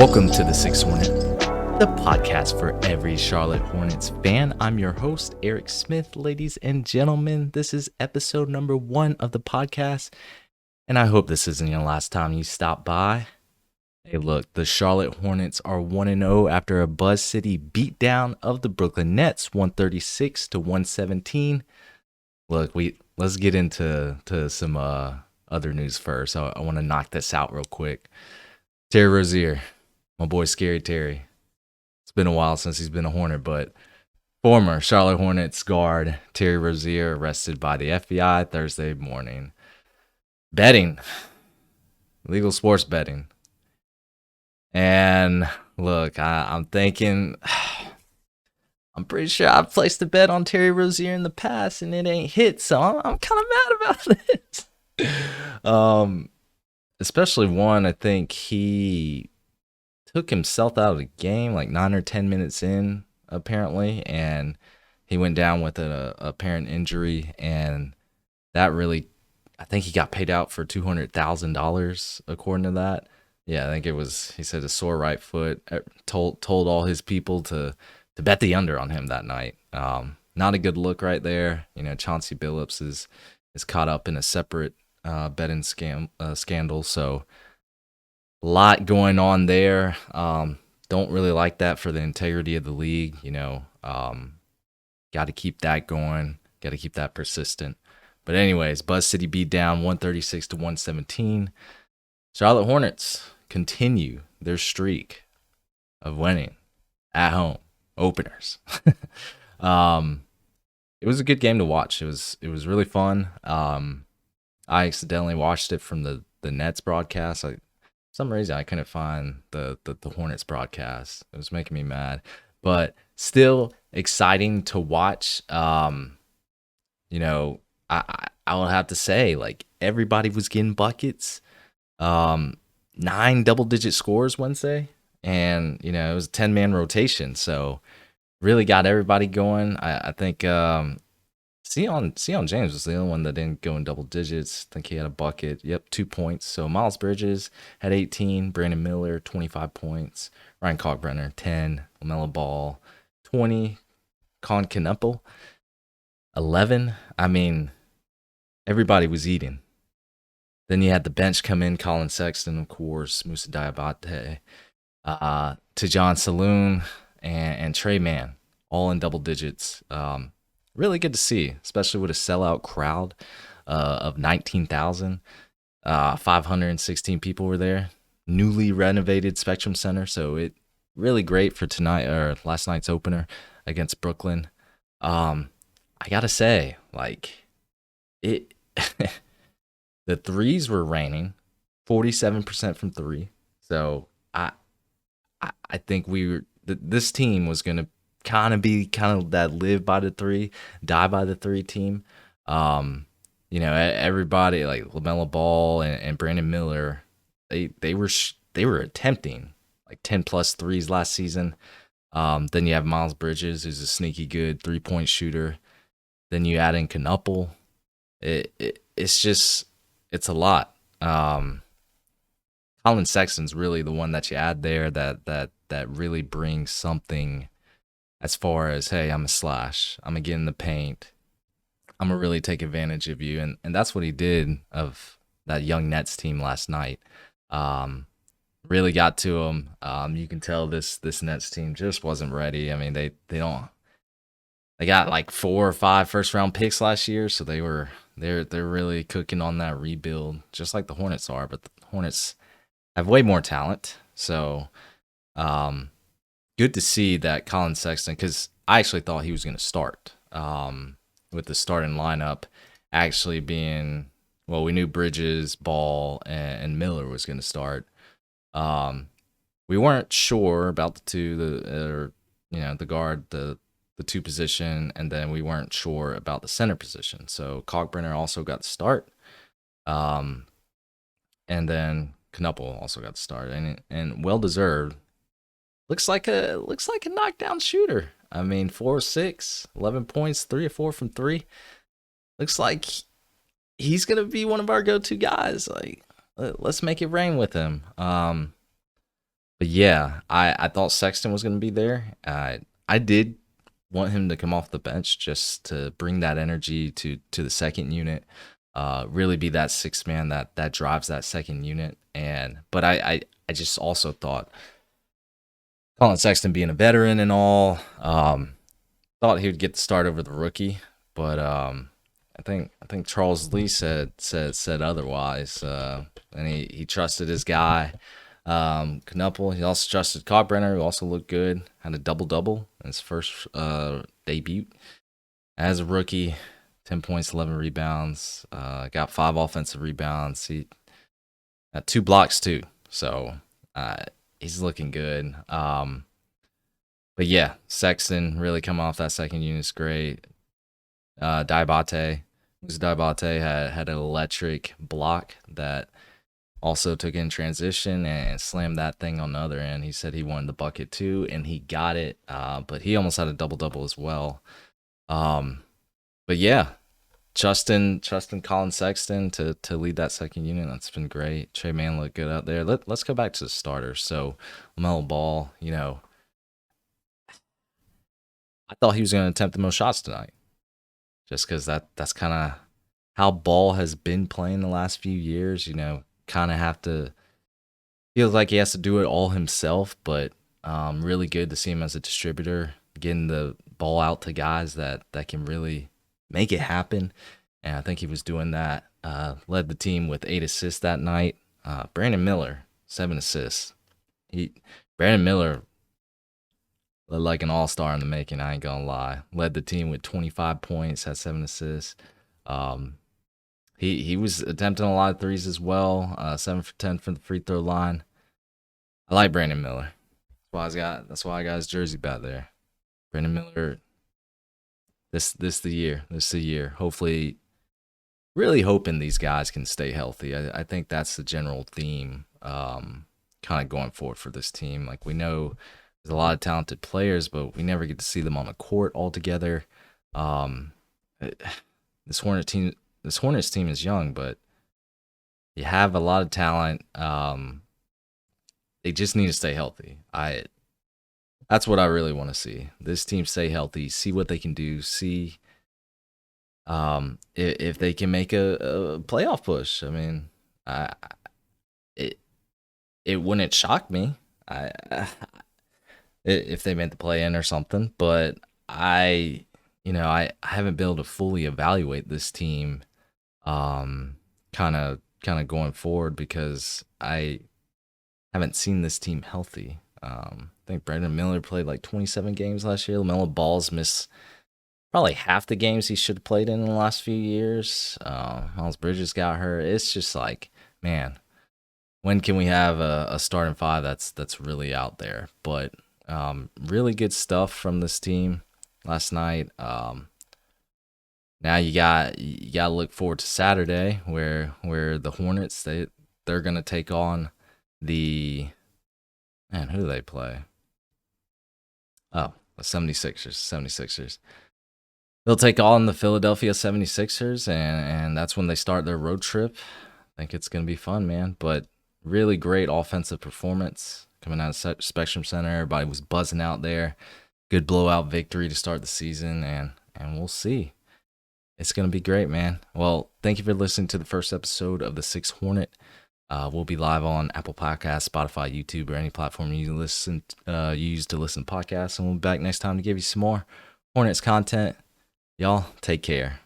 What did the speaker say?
Welcome to the Six Hornet, the podcast for every Charlotte Hornets fan. I'm your host, Eric Smith. Ladies and gentlemen, this is episode number 1 of the podcast, and I hope this isn't your last time you stop by. Hey, look, the Charlotte Hornets are 1-0 after a Buzz City beatdown of the Brooklyn Nets, 136 to 117. Look, let's get into some other news first. I want to knock this out real quick. Terry Rozier, my boy Scary Terry. It's been a while since he's been a Hornet, but former Charlotte Hornets guard Terry Rozier arrested by the FBI Thursday morning. Betting. Illegal sports betting. And look, I'm thinking, I'm pretty sure I've placed a bet on Terry Rozier in the past and it ain't hit, so I'm kind of mad about it. Especially one, I think he took himself out of the game like 9 or 10 minutes in, apparently, and he went down with an apparent injury, and that really, I think he got paid out for $200,000 according to that. Yeah, I think it was, he said a sore right foot, told all his people to bet the under on him that night. Not a good look right there. You know, Chauncey Billups is caught up in a separate betting scandal, so a lot going on there. Don't really like that for the integrity of the league. You know, got to keep that going, got to keep that persistent. But anyways, Buzz City beat down 136 to 117. Charlotte Hornets continue their streak of winning at home openers. It was a good game to watch. It was really fun. I accidentally watched it from the Nets broadcast. For some reason I couldn't find the Hornets broadcast. It was making me mad, but still exciting to watch. You know, I will have to say, like, everybody was getting buckets. 9 double-digit scores Wednesday, and you know, it was a 10-man rotation, so really got everybody going. I think Sion James was the only one that didn't go in double digits. I think he had a bucket. Yep, 2 points. So Miles Bridges had 18, Brandon Miller 25 points, Ryan Kalkbrenner 10, LaMelo Ball 20, Con Knuppel 11. I mean, everybody was eating. Then you had the bench come in, Colin Sexton, of course, Moussa Diabate, Tejan Saloon, and Trey Mann, all in double digits. Really good to see, especially with a sellout crowd of 19,000. 516 people were there. Newly renovated Spectrum Center, so it really great for tonight or last night's opener against Brooklyn. I gotta say, like, it. The threes were raining, 47% from three. So I think this team was gonna be that live by the three, die by the three team. You know, everybody like LaMelo Ball and Brandon Miller, they were attempting like 10 plus threes last season. Then you have Miles Bridges, who's a sneaky good 3-point shooter. Then you add in Knuppel. It's a lot. Colin Sexton's really the one that you add there that really brings something as far as, hey, I'm a slash. I'm going to get in the paint. I'm going to really take advantage of you. And that's what he did of that young Nets team last night. Really got to him. You can tell this Nets team just wasn't ready. I mean, they got like 4 or 5 first-round picks last year, so they're really cooking on that rebuild, just like the Hornets are. But the Hornets have way more talent, so good to see that Colin Sexton, because I actually thought he was going to start with the starting lineup actually being, well, we knew Bridges, Ball, and Miller was going to start. We weren't sure about the two, the guard, the 2 position, and then we weren't sure about the center position. So Kalkbrenner also got the start, and then Knuppel also got the start, and well deserved. Looks like a knockdown shooter. I mean, 4 or 6, 11 points, 3 or 4 from 3. Looks like he's gonna be one of our go-to guys. Like, let's make it rain with him. But yeah, I thought Sexton was going to be there. I did want him to come off the bench just to bring that energy to the second unit, really be that sixth man that drives that second unit. But I just also thought Colin Sexton being a veteran and all, thought he would get the start over the rookie, but I think Charles Lee said otherwise, and he trusted his guy. Knuppel. He also trusted Kalkbrenner, who also looked good. Had a double in his first debut as a rookie. 10 points, 11 rebounds. Got 5 offensive rebounds. He got 2 blocks too. So he's looking good. But yeah, Sexton really coming off that second unit is great. Diabate had an electric block that also took in transition and slammed that thing on the other end. He said he wanted the bucket too, and he got it. But he almost had a double as well. But yeah, trusting Colin Sexton to lead that second unit. That's been great. Trey Mann looked good out there. Let's go back to the starters. So LaMelo Ball, I thought he was going to attempt the most shots tonight, just because that's kind of how Ball has been playing the last few years. Kind of have to feels like he has to do it all himself, but really good to see him as a distributor, getting the ball out to guys that can really make it happen. And I think he was doing that. Led the team with 8 assists that night. Brandon Miller, 7 assists. Brandon Miller led like an all-star in the making, I ain't gonna lie. Led the team with 25 points, had 7 assists. He was attempting a lot of threes as well. 7 for 10 from the free throw line. I like Brandon Miller. That's why I got his jersey back there. Brandon Miller. This the year. This the year. Hopefully, really hoping these guys can stay healthy. I think that's the general theme, kind of going forward for this team. Like, we know there's a lot of talented players, but we never get to see them on the court all together. This Hornets team is young, but you have a lot of talent. They just need to stay healthy. That's what I really want to see. This team stay healthy, see what they can do, see if they can make a playoff push. I mean, it wouldn't shock me if they made the play in or something, but I haven't been able to fully evaluate this team kind of going forward because I haven't seen this team healthy. I think Brandon Miller played like 27 games last year. LaMelo Ball's missed probably half the games he should have played in the last few years. Miles Bridges got hurt. It's just like, man, when can we have a starting 5 that's really out there? But really good stuff from this team last night. Now you got to look forward to Saturday where the Hornets they're gonna take on the who do they play? Oh, the 76ers. They'll take on the Philadelphia 76ers, and that's when they start their road trip. I think it's going to be fun, man. But really great offensive performance coming out of Spectrum Center. Everybody was buzzing out there. Good blowout victory to start the season, and we'll see. It's going to be great, man. Well, thank you for listening to the first episode of the Sixth Hornet. We'll be live on Apple Podcasts, Spotify, YouTube, or any platform you use to listen to podcasts. And we'll be back next time to give you some more Hornets content. Y'all, take care.